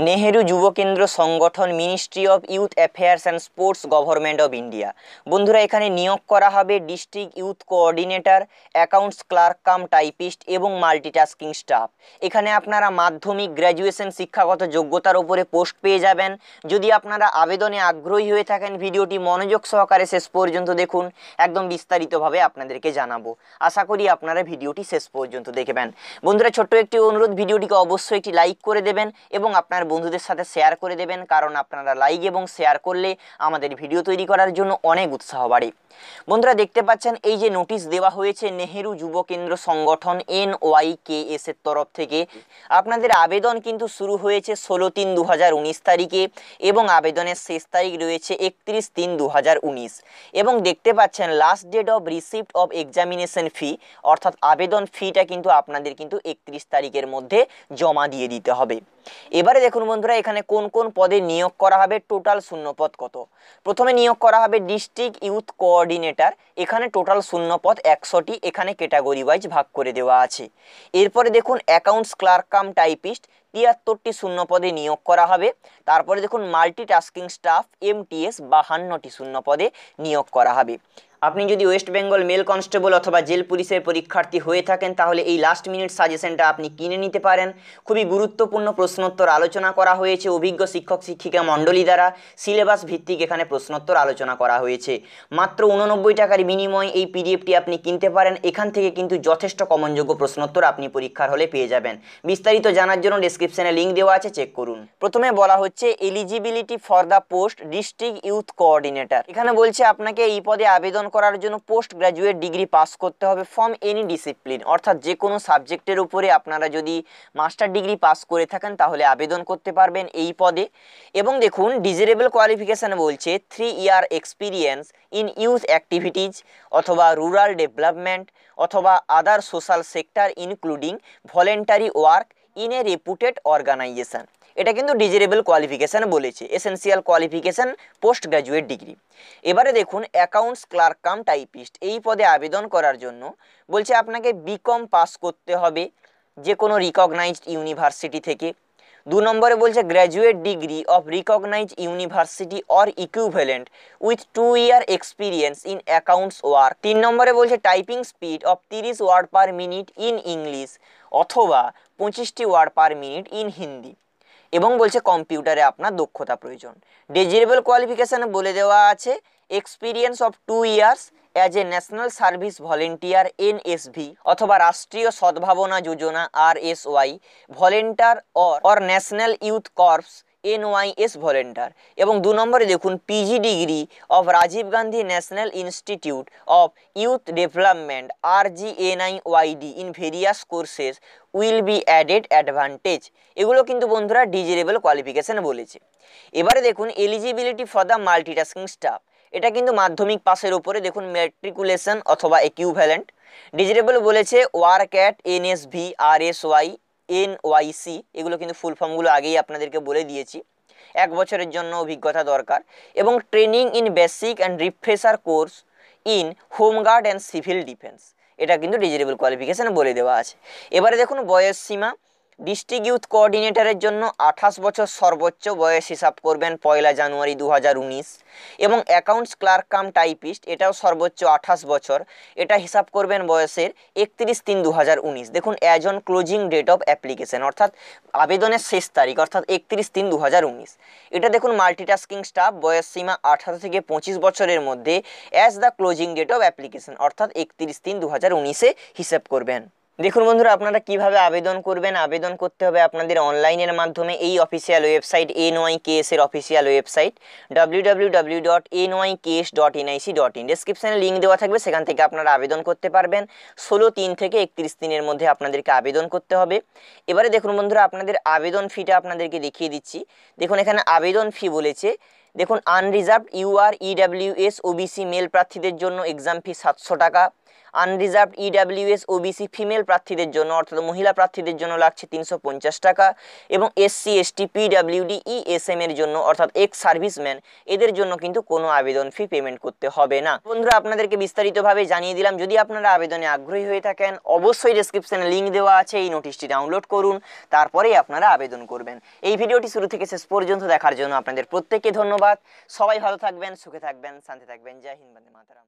Nehru Yuva Kendra Sangathan, ministry of youth affairs and sports, government of India. বন্ধুরা, এখানে নিয়োগ করা হবে district youth coordinator, accounts clerk cum typist এবং মাল্টিটাস্কিং স্টাফ। এখানে আপনারা মাধ্যমিক, গ্র্যাজুয়েশন শিক্ষাগত যোগ্যতার উপরে পোস্ট পেয়ে যাবেন। যদি আপনারা আবেদনে আগ্রহী হয়ে থাকেন, ভিডিওটি মনোযোগ সহকারে শেষ পর্যন্ত দেখুন, একদম বিস্তারিতভাবে আপনাদেরকে জানাবো। আশা করি আপনারা ভিডিওটি শেষ পর্যন্ত দেখবেন। বন্ধুরা, ছোট্ট একটি অনুরোধ, ভিডিওটিকে অবশ্যই একটি লাইক করে দেবেন এবং আপনার বন্ধুদের সাথে শেয়ার করে দেবেন, কারণ আপনারা লাইক এবং শেয়ার করলে আমাদের ভিডিও তৈরি করার জন্য অনেক উৎসাহ বাড়ে। বন্ধুরা, দেখতে পাচ্ছেন এই যে নোটিশ দেওয়া হয়েছে নেহেরু যুব কেন্দ্র সংগঠন NYKS এর তরফ থেকে। আপনাদের আবেদন কিন্তু শুরু হয়েছে 16/3/2019 তারিখে এবং আবেদনের শেষ তারিখ রয়েছে 31/3/2019। এবং দেখতে পাচ্ছেন last date of receipt of examination fee, অর্থাৎ আবেদন ফিটা কিন্তু আপনাদের কিন্তু 31 তারিখের মধ্যে জমা দিয়ে দিতে হবে। এবারে দেখুন বন্ধুরা, এখানে কোন কোন পদে নিয়োগ করা হবে, টোটাল শূন্যপদ কত। প্রথমে নিয়োগ করা হবে ডিস্ট্রিক্ট ইউথ কোঅর্ডিনেটর। এখানে টোটাল শূন্যপদ 100টি, এখানে ক্যাটাগরি ওয়াইজ ভাগ করে দেওয়া আছে। এরপরে দেখুন অ্যাকাউন্টস ক্লার্ক কাম টাইপিস্ট, 73টি শূন্যপদে নিয়োগ করা হবে। তারপরে দেখুন মাল্টিটাস্কিং স্টাফ MTS, 52টি শূন্যপদে নিয়োগ করা হবে। আপনি যদি ওয়েস্ট বেঙ্গল মেল কনস্টেবল অথবা জেল পুলিশের পরীক্ষার্থী হয়ে থাকেন, তাহলে এই লাস্ট মিনিট সাজেশনটা আপনি কিনে নিতে পারেন। খুবই গুরুত্বপূর্ণ প্রশ্নোত্তর আলোচনা করা হয়েছে অভিজ্ঞ শিক্ষক শিক্ষিকা মণ্ডলী দ্বারা। সিলেবাস ভিত্তিক এখানে প্রশ্নোত্তর আলোচনা করা হয়েছে। মাত্র 89 টাকার বিনিময়ে এই পিডিএফটি আপনি কিনতে পারেন। এখান থেকে কিন্তু যথেষ্ট কমনযোগ্য প্রশ্নোত্তর আপনি পরীক্ষার হলে পেয়ে যাবেন। বিস্তারিত জানার জন্য ডেসক্রিপশনে লিঙ্ক দেওয়া আছে, চেক করুন। প্রথমে বলা হচ্ছে eligibility for the post district youth coordinator. এখানে বলছে আপনাকে এই পদে আবেদন করার জন্য পোস্ট গ্রাজুয়েট ডিগ্রি পাস করতে হবে ফ্রম এনি ডিসিপ্লিন, অর্থাৎ যে কোনো সাবজেক্টের উপরে আপনারা যদি মাস্টার ডিগ্রি পাস করে থাকেন তাহলে আবেদন করতে পারবেন এই পদে। এবং দেখুন ডিজারেবল কোয়ালিফিকেশান বলছে 3 year experience in youth activities অথবা রুরাল ডেভেলপমেন্ট অথবা other social sector including voluntary work in a reputed organisation. এটা কিন্তু ডিজারেবল কোয়ালিফিকেশান বলেছে। Essential qualification post graduate degree. এবারে দেখুন অ্যাকাউন্টস ক্লার্ক কাম টাইপিস্ট, এই পদে আবেদন করার জন্য বলছে আপনাকে বিকম পাস করতে হবে যে কোনো রিকগনাইজড ইউনিভার্সিটি থেকে। 2 নম্বরে বলছে graduate degree of recognised university or equivalent with 2 year experience in accounts work. 3 নম্বরে বলছে typing speed of 30 word per minute in English অথবা 25টি word per minute in Hindi. এবং বলছে কম্পিউটারে আপনার দক্ষতা প্রয়োজন। ডিজারেবল কোয়ালিফিকেশানে বলে দেওয়া আছে experience of 2 years as a national service volunteer NSV অথবা Rashtriya Sadbhavana Yojana RSY volunteer or national youth corps NYS volunteer. এবং 2 নম্বরে দেখুন PG degree of Rajiv Gandhi national institute of youth development RGNIYD in various courses will be added advantage. এগুলো কিন্তু বন্ধুরা desirable qualification বলেছে। এবারে দেখুন eligibility for the multitasking staff, এটা কিন্তু মাধ্যমিক পাসের উপরে দেখুন ম্যাট্রিকুলেশন অথবা ইকুইভ্যালেন্ট। ডিজারেবল বলেছে work at NSV RSY NYC, এগুলো কিন্তু ফুল ফর্মগুলো আগেই আপনাদেরকে বলে দিয়েছি। 1 বছরের জন্য অভিজ্ঞতা দরকার। এবং training in basic and refresher course in home guard and civil defence, এটা কিন্তু ডিজারেবল কোয়ালিফিকেশান বলে দেওয়া আছে। এবারে দেখুন বয়স সীমা, ডিস্ট্রিক্ট ইউথ কোঅর্ডিনেটরের জন্য 28 বছর সর্বোচ্চ বয়স হিসাব করবেন 1 জানুয়ারি 2019। এবং অ্যাকাউন্টস ক্লার্ক কাম টাইপিস্ট, এটাও সর্বোচ্চ 28 বছর, এটা হিসাব করবেন বয়সের 31/3/2019। দেখুন as on closing date of application, অর্থাৎ আবেদনের শেষ তারিখ অর্থাৎ 31/3/2019। এটা দেখুন মাল্টিটাস্কিং স্টাফ, বয়স সীমা 18 থেকে 25 বছরের মধ্যে as the closing date of application, অর্থাৎ 31/3/2019 হিসাব করবেন। দেখুন বন্ধুরা, আপনারা কিভাবে আবেদন করবেন। আবেদন করতে হবে আপনাদের অনলাইনের মাধ্যমে এই অফিসিয়াল ওয়েবসাইট NYKS এর অফিসিয়াল ওয়েবসাইট www.nykes.nic.in। ডেসক্রিপশনে লিঙ্ক দেওয়া থাকবে, সেখান থেকে আপনারা আবেদন করতে পারবেন। 16/3 থেকে 31 দিনের মধ্যে আপনাদেরকে আবেদন করতে হবে। এবারে দেখুন বন্ধুরা, আপনাদের আবেদন ফিটা আপনাদেরকে দেখিয়ে দিচ্ছি। দেখুন এখানে আবেদন ফি বলেছে, দেখুন unreserved UR EWS OBC male প্রার্থীদের জন্য এক্সাম ফি 700 টাকা। আনরিজার্ভড ইডাব্লিউএস ওবিসি ফিমেল প্রার্থীদের জন্য অর্থাৎ মহিলা প্রার্থীদের জন্য লাগছে 350 টাকা এবং এসসি এসটি পিডাব্লিউডি ইএসএম এর জন্য অর্থাৎ এক্স সার্ভিসম্যান এদের জন্য কিন্তু কোনো আবেদন ফি পেমেন্ট করতে হবে না। বন্ধুরা আপনাদেরকে বিস্তারিতভাবে জানিয়ে দিলাম। যদি আপনারা আবেদনে আগ্রহী হয়ে থাকেন অবশ্যই ডেসক্রিপশনে লিঙ্ক দেওয়া আছে, এই নোটিশটি ডাউনলোড করুন, তারপরেই আপনারা আবেদন করবেন। এই ভিডিওটি শুরু থেকে শেষ পর্যন্ত দেখার জন্য আপনাদের প্রত্যেককে ধন্যবাদ। সবাই ভালো থাকবেন, সুখে থাকবেন, শান্তি থাকবেন। জয় হিন্দ, বন্দে মাতরম।